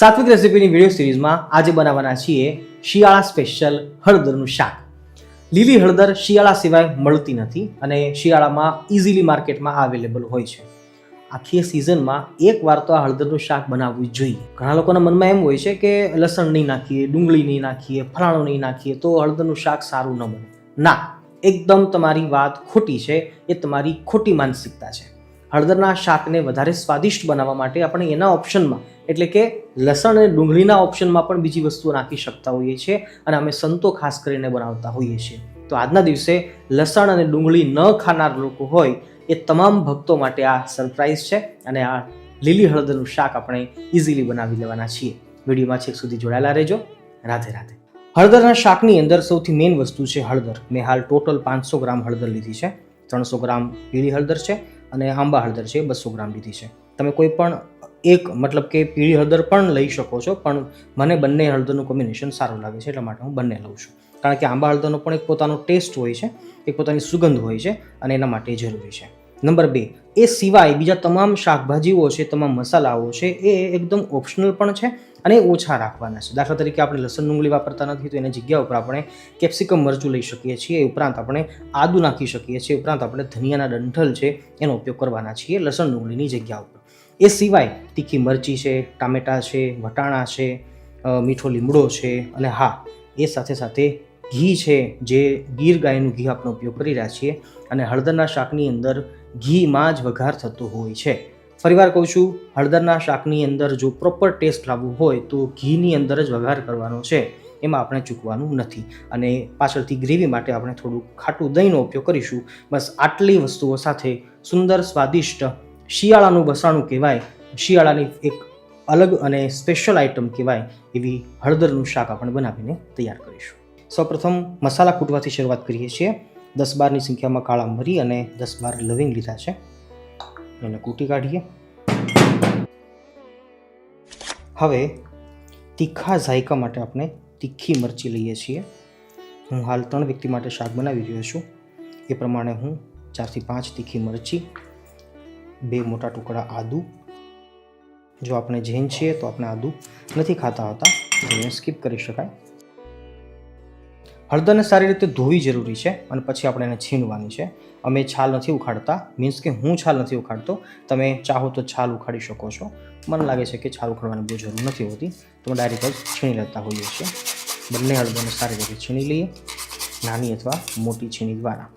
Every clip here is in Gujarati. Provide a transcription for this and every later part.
સાત્વિક રેસીપીની વિડીયો સિરીઝમાં આજે બનાવવાના છીએ શિયાળા સ્પેશિયલ હળદરનું શાક. લીલી હળદર શિયાળા સિવાય મળતી નથી અને શિયાળામાં ઇઝીલી માર્કેટમાં અવેલેબલ હોય છે. આખી સિઝનમાં એકવાર તો આ હળદરનું શાક બનાવવું જ જોઈએ. ઘણા લોકોના મનમાં એમ હોય છે કે લસણ નહીં નાખીએ, ડુંગળી નહીં નાખીએ, ફલાણું નહીં નાખીએ તો હળદરનું શાક સારું ન બને. ના, એકદમ તમારી વાત ખોટી છે. એ તમારી ખોટી માનસિકતા છે. હળદરના શાકને વધારે સ્વાદિષ્ટ બનાવવા માટે આપણે એના ઓપ્શનમાં એટલે કે લસણ અને ડુંગળીના ઓપ્શનમાં પણ બીજી વસ્તુઓ નાખી શકતા હોઈએ છીએ અને અમે સંતો ખાસ કરીને બનાવતા હોઈએ છીએ. તો આજના દિવસે લસણ અને ડુંગળી ન ખાનાર લોકો હોય એ તમામ ભક્તો માટે આ સરપ્રાઈઝ છે અને આ લીલી હળદરનું શાક આપણે ઇઝીલી બનાવી લેવાના છીએ. વિડીયોમાં છેક સુધી જોડાયેલા રહેજો. રાધે રાધે. હળદરના શાકની અંદર સૌથી મેઇન વસ્તુ છે હળદર. મેં હાલ ટોટલ 500 ગ્રામ હળદર લીધી છે. 300 ગ્રામ પીળી હળદર છે અને આંબા હળદર છે 200 ગ્રામ લીધી છે. તમે કોઈ પણ એક મતલબ કે પીળી હળદર પણ લઈ શકો છો, પણ મને બંને હળદરનું કોમ્બિનેશન સારું લાગે છે એટલા માટે હું બંને લઉં છું. કારણ કે આંબા હળદરનો પણ એક પોતાનો ટેસ્ટ હોય છે, એક પોતાની સુગંધ હોય છે અને એના માટે જરૂરી છે. નંબર 2, એ સિવાય બીજા તમામ શાકભાજીઓ છે, તમામ મસાલાઓ છે એ એકદમ ઓપ્શનલ પણ છે અને ઓછા રાખવાના છે. દાખલા તરીકે આપણે લસણ ડુંગળી વાપરતા નથી તો એની જગ્યા ઉપર આપણે કેપ્સિકમ મરચું લઈ શકીએ છીએ. એ ઉપરાંત આપણે આદુ નાખી શકીએ છીએ. ઉપરાંત આપણે ધનિયાના ડંઠલ છે એનો ઉપયોગ કરવાના છીએ લસણ ડુંગળીની જગ્યા ઉપર. એ સિવાય તીખી મરચી છે, ટામેટાં છે, વટાણા છે, મીઠો લીમડો છે અને હા, એ સાથે સાથે ઘી છે, જે ગીર ગાયનું ઘી આપણે ઉપયોગ કરી રહ્યા છીએ અને હળદરના શાકની અંદર ઘીમાં જ વઘાર થતો હોય છે. ફરીવાર કહું છું, હળદરના શાકની અંદર જો પ્રોપર ટેસ્ટ લાવવું હોય તો ઘીની અંદર જ વઘાર કરવાનો છે, એમાં આપણે ચૂકવાનું નથી. અને પાછળથી ગ્રેવી માટે આપણે થોડું ખાટું દહીંનો ઉપયોગ કરીશું. બસ આટલી વસ્તુઓ સાથે સુંદર સ્વાદિષ્ટ શિયાળાનું બસાણું કહેવાય, શિયાળાની એક અલગ અને સ્પેશિયલ આઇટમ કહેવાય એવી હળદરનું શાક આપણે બનાવીને તૈયાર કરીશું. સૌપ્રથમ મસાલા કૂટવાથી શરૂઆત કરીએ છીએ. 10-12ની સંખ્યામાં કાળા મરી અને 10-12 લવિંગ લીધા છે, એને કૂટી કાઢીએ. હવે તીખા ઝાયકા માટે આપણે તીખી મરચી લઈએ છીએ. હું હાલ 3 વ્યક્તિ માટે શાક બનાવી રહ્યો છું. એ પ્રમાણે હું 4 થી 5 તીખી મરચી, 2 મોટા ટુકડા આદુ. જો આપણે જૈન છીએ તો આપણે આદુ નથી ખાતા હોતા તો એને સ્કીપ કરી શકાય. હળદરને સારી રીતે ધોવી જરૂરી છે અને પછી આપણે એને છીણવાની છે. અમે છાલ નથી ઉખાડતા, મીન્સ કે હું છાલ નથી ઉખાડતો. તમે ચાહો તો છાલ ઉખાડી શકો છો. મને લાગે છે કે છાલ ઉખાડવાની બહુ જરૂર નથી હોતી, તો ડાયરેક્ટ જ છીણી લેતા હોઈએ છીએ. બંને હળદરને સારી રીતે છીણી લઈએ, નાની અથવા મોટી છીણી દ્વારા.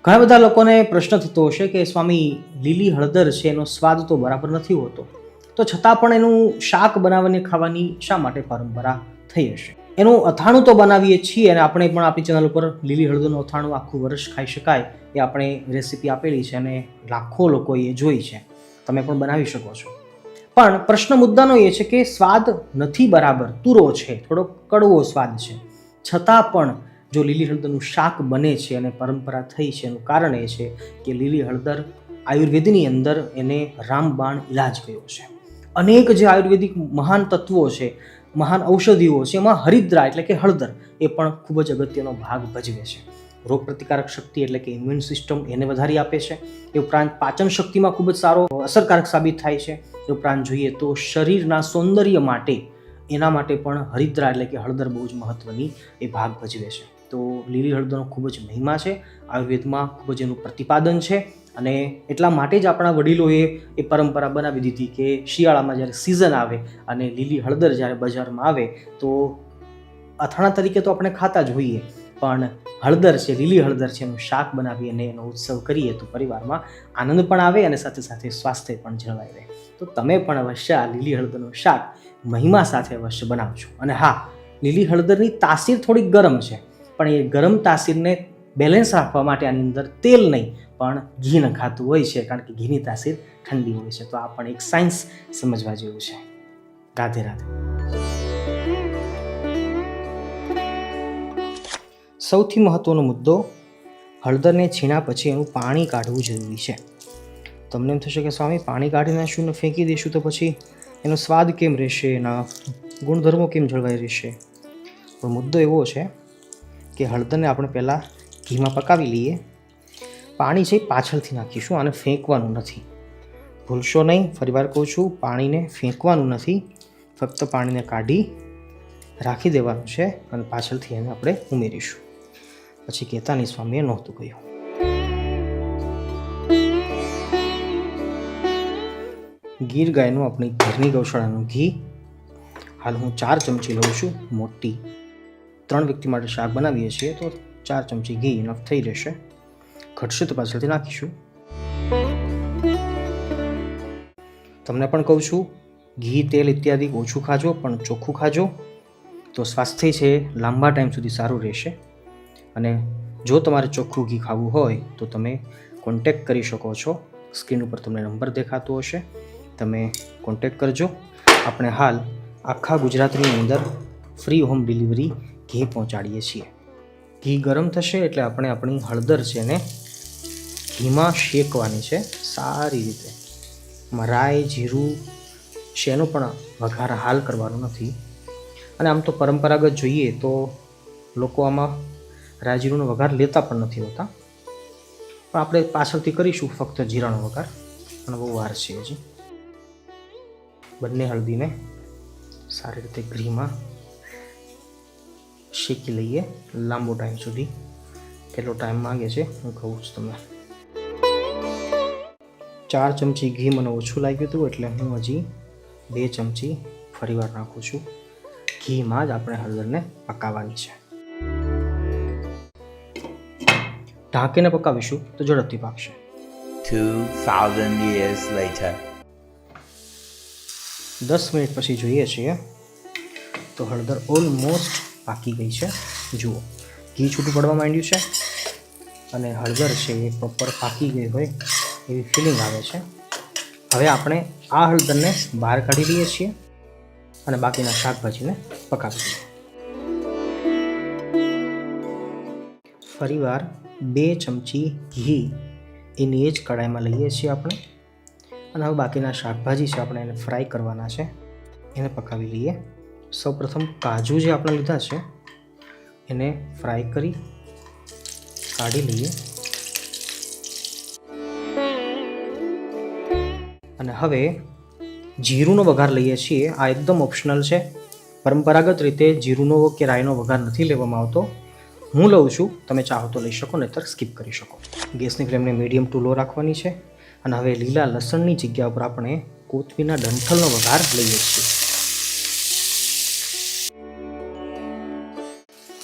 ઘણા બધા લોકોને પ્રશ્ન થતો હશે કે સ્વામી, લીલી હળદર છે એનો સ્વાદ તો બરાબર નથી હોતો, તો છતાં પણ એનું શાક બનાવીને ખાવાની શા માટે પરંપરા થઈ હશે? એનું અથાણું તો બનાવીએ છીએ અને આપણે પણ આપણી ચેનલ ઉપર લીલી હળદરનું અથાણું આખું વર્ષ ખાઈ શકાય એ આપણે રેસીપી આપેલી છે અને લાખો લોકોએ જોઈ છે. તમે પણ બનાવી શકો છો. પણ પ્રશ્ન મુદ્દાનો એ છે કે સ્વાદ નથી બરાબર, તુરો છે, થોડો કડવો સ્વાદ છે, છતાં પણ જો લીલી હળદરનું શાક બને છે અને પરંપરા થઈ છે એનું કારણ એ છે કે લીલી હળદર આયુર્વેદની અંદર એને રામબાણ ઇલાજ કયો છે. અનેક જે આયુર્વેદિક મહાન તત્વો છે, મહાન ઔષધિઓ છે, એમાં હરિદ્રા એટલે કે હળદર એ પણ ખૂબ જ અગત્યનો ભાગ ભજવે છે. રોગ પ્રતિકારક શક્તિ એટલે કે ઇમ્યુન સિસ્ટમ એને વધારી આપે છે. એ ઉપરાંત પાચન શક્તિમાં ખૂબ જ સારો અસરકારક સાબિત થાય છે. એ ઉપરાંત જોઈએ તો શરીરના સૌંદર્ય માટે એના માટે પણ હરિદ્રા એટલે કે હળદર બહુ જ મહત્વની એ ભાગ ભજવે છે. તો લીલી હળદરનો ખૂબ જ મહિમા છે, આયુર્વેદમાં ખૂબ જ એનું પ્રતિપાદન છે અને એટલા માટે જ આપણા વડીલોએ એ પરંપરા બનાવી દીધી કે શિયાળામાં જ્યારે સિઝન આવે અને લીલી હળદર જ્યારે બજારમાં આવે તો અથાણા તરીકે તો આપણે ખાતા જ હોઈએ, પણ હળદર છે, લીલી હળદર છે, એનું શાક બનાવી અને એનો ઉત્સવ કરીએ તો પરિવારમાં આનંદ પણ આવે અને સાથે સાથે સ્વાસ્થ્ય પણ જળવાઈ રહે. તો તમે પણ અવશ્ય આ લીલી હળદરનું શાક મહિમા સાથે અવશ્ય બનાવજો. અને હા, લીલી હળદરની તાસીર થોડીક ગરમ છે, પણ એ ગરમ તાસીરને બેલેન્સ રાખવા માટે આની અંદર તેલ નહીં પણ ઘી નખાતું હોય છે, કારણ કે ઘીની તાસીર ઠંડી હોય છે. તો આ પણ એક સાયન્સ સમજવા જેવું છે. રાધે રાધે. સૌથી મહત્વનો મુદ્દો, હળદરને છીણા પછી એનું પાણી કાઢવું જરૂરી છે. તમને એમ થશે કે સ્વામી, પાણી કાઢી નાખશું ને ફેંકી દઈશું તો પછી એનો સ્વાદ કેમ રહેશે, એના ગુણધર્મો કેમ જળવાઈ રહેશે? પણ મુદ્દો એવો છે કે હળદરને આપણે પહેલાં ઘીમાં પકાવી લઈએ. પાણી છે પાછળથી નાખીશું, આને ફેંકવાનું નથી, ભૂલશો નહીં. ફરીવાર કહું છું, પાણીને ફેંકવાનું નથી, ફક્ત પાણીને કાઢી રાખી દેવાનું છે અને પાછળથી એને આપણે ઉમેરીશું. પછી કહેતા નહીં સ્વામીએ નહોતું કહ્યું. ગીર ગાયનું આપણી ઘરની ગૌશાળાનું ઘી હાલ હું 4 ચમચી લઉં છું. મોટી 3 વ્યક્તિ માટે શાક બનાવીએ છીએ તો 4 ચમચી ઘી ઇનફ થઈ રહેશે. ઘટશે તો પાછળથી નાખીશું. તમને પણ કહું છું, ઘી તેલ ઇત્યાદિ ઓછું ખાજો પણ ચોખ્ખું ખાજો, તો સ્વાસ્થ્ય છે લાંબા ટાઈમ સુધી સારું રહેશે. અને જો તમારે ચોખ્ખું ઘી ખાવું હોય તો તમે કોન્ટેક્ટ કરી શકો છો. સ્ક્રીન ઉપર તમને નંબર દેખાતો હશે, તમે કોન્ટેક્ટ કરજો. આપણે હાલ આખા ગુજરાતની અંદર ફ્રી હોમ ડિલિવરી ઘી પહોંચાડીએ છીએ. ઘી ગરમ થશે એટલે આપણે આપણી હળદર છે એને ઘીમાં શેકવાની છે સારી રીતે. રાઈ જીરું શેનો પણ વઘાર હાલ કરવાનો નથી. અને આમ તો પરંપરાગત જોઈએ તો લોકો આમાં રાઈ જીરુંનો વઘાર લેતા પણ નથી હોતા, પણ આપણે પાછળથી કરીશું ફક્ત જીરાનો વઘાર, અને બહુ વાર છે હજી. બંને હળદીને સારી રીતે ઘીમાં શેકી લઈએ લાંબો ટાઈમ સુધી. કેટલો ટાઈમ માંગે છે હું કહું છું તમને. 4 ચમચી ઘી મને ઓછું લાગ્યું હતું એટલે હું હજી 2 ચમચી ફરીવાર નાખું છું. ઘીમાં જ આપણે હળદરને પકાવવાની છે. ઢાંકીને પકાવીશું તો ઝડપથી પાકશે. 2000 years later. 10 મિનિટ પછી જોઈએ છીએ તો હળદર ઓલમોસ્ટ પાકી ગઈ છે. જુઓ, ઘી છૂટું પડવા માંડ્યું છે અને હળદર છે એ પ્રોપર પાકી ગઈ હોય એવી ફિલિંગ આવે છે. હવે આપણે આ હળદરને બહાર કાઢી લઈએ છીએ અને બાકીના શાકભાજીને પકાવી દઈએ. ફરીવાર 2 ચમચી ઘી એની જ કડાઈમાં લઈએ છીએ આપણે, અને હવે બાકીના શાકભાજી છે આપણે એને ફ્રાય કરવાના છે, એને પકાવી લઈએ. સૌપ્રથમ કાજુ જે આપણે લીધા છે એને ફ્રાય કરી કાઢી લઈએ. અને હવે જીરુંનો વઘાર લઈએ છીએ. આ એકદમ ઓપ્શનલ છે. પરંપરાગત રીતે જીરુંનો કે રાઈનો વઘાર નથી લેવામાં આવતો. હું લઉં છું, તમે ચાહો તો લઈ શકો, નહીંતર સ્કીપ કરી શકો. ગેસની ફ્લેમને મીડિયમ ટુ લો રાખવાની છે. અને હવે લીલા લસણની જગ્યા ઉપર આપણે કોથમીરના ડંઠલનો વઘાર લઈએ છીએ.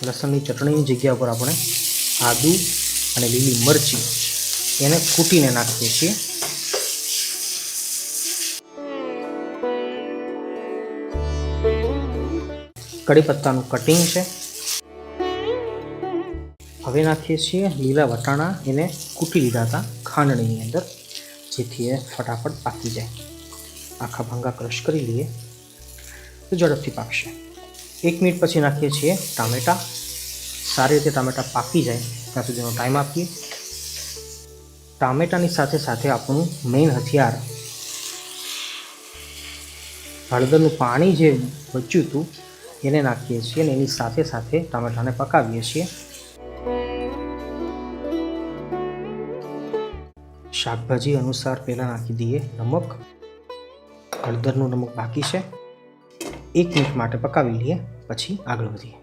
લસણની ચટણીની જગ્યા ઉપર આપણે આદુ અને લીલી મરચી એને કૂટીને નાખીએ છીએ. કડી પત્તાનું કટિંગ છે. હવે નાખીએ છીએ લીલા વટાણા, એને કૂટી લીધા હતા ખાંડણીની અંદર, જેથી એ ફટાફટ પાકી જાય. આખા ભંગા ક્રશ કરી લઈએ તો ઝડપથી પાકશે. 1 મિનિટ પછી નાખીએ છીએ ટામેટાં. સારી રીતે ટામેટાં પાકી જાય ત્યાં સુધીનો ટાઈમ આપીએ. ટામેટાની સાથે સાથે આપણું મેઇન હથિયાર હળદરનું પાણી જે બચ્યું હતું એને નાખીએ છીએ અને એની સાથે સાથે ટામેટાને પકાવીએ છીએ. શાકભાજી અનુસાર પહેલાં નાખી દઈએ નમક. હળદરનું નમક બાકી છે. 1 મિનિટ માટે પકાવી લઈએ, પછી આગળ વધીએ.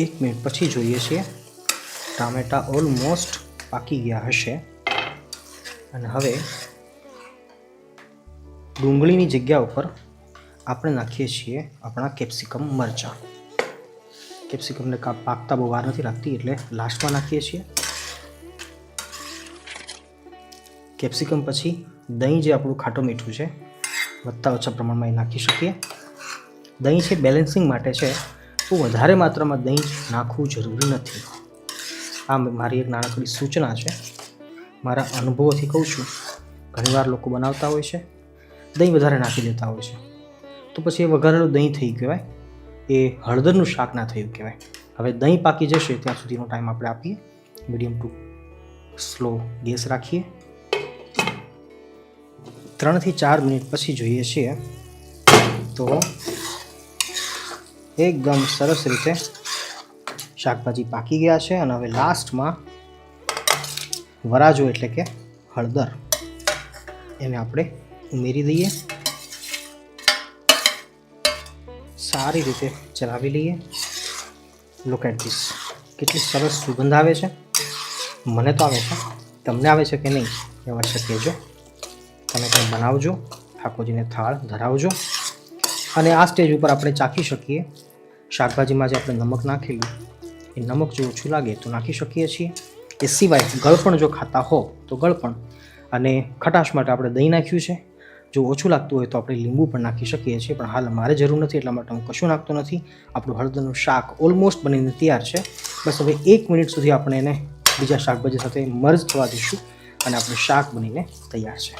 1 મિનિટ પછી જોઈએ છીએ ટામેટાં ઓલમોસ્ટ પાકી ગયા હશે. અને હવે ડુંગળીની જગ્યા ઉપર આપણે નાખીએ છીએ આપણા કેપ્સિકમ મરચાં. કેપ્સિકમને પાકતા બહુ વાર નથી લાગતી એટલે લાસ્ટમાં નાખીએ છીએ. કેપ્સિકમ પછી દહીં જે આપણું ખાટું મીઠું છે વધતા ઓછા પ્રમાણમાં એ નાખી શકીએ. દહીં છે બેલેન્સિંગ માટે છે, તો વધારે માત્રામાં દહીં નાખવું જરૂરી નથી. આ મારી એક નાનકડી સૂચના છે, મારા અનુભવોથી કહું છું. ઘણીવાર લોકો બનાવતા હોય છે, દહીં વધારે નાખી દેતા હોય છે, તો પછી એ વઘારેલું દહીં થઈ કહેવાય, એ હળદરનું શાક ના થયું કહેવાય. હવે દહીં પાકી જશે ત્યાં સુધીનો ટાઈમ આપણે આપીએ. મીડિયમ ટુ સ્લો ગેસ રાખીએ. 3 થી 4 મિનિટ પછી જોઈએ છીએ તો એકદમ સરસ રીતે શાકભાજી પાકી ગયા છે અને હવે લાસ્ટમાં વરાજો એટલે કે હળદર એને આપણે ઉમેરી દઈએ, સારી રીતે ચલાવી લઈએ. લુક એટ ધીસ, કેટલી સરસ સુગંધ આવે છે. મને તો આવે છે, તમને આવે છે કે નહીં એ અવશ્ય કહેજો. તમે કંઈ બનાવજો, ઠાકોરજીને થાળ ધરાવજો. અને આ સ્ટેજ ઉપર આપણે ચાખી શકીએ શાકભાજીમાં જે આપણે નમક નાખેલું એ નમક જો ઓછું લાગે તો નાખી શકીએ છીએ. એ સિવાય ગળપણ જો ખાતા હો તો ગળપણ, અને ખટાશ માટે આપણે દહીં નાખ્યું છે. જો ઓછું લાગતું હોય તો આપણે લીંબુ પણ નાખી શકીએ છીએ, પણ હાલ મારે જરૂર નથી એટલા માટે હું કશું નાખતો નથી. આપણું હળદરનું શાક ઓલમોસ્ટ બનીને તૈયાર છે. બસ હવે 1 મિનિટ સુધી આપણે એને બીજા શાકભાજી સાથે મર્જ થવા દઈશું અને આપણું શાક બનીને તૈયાર છે.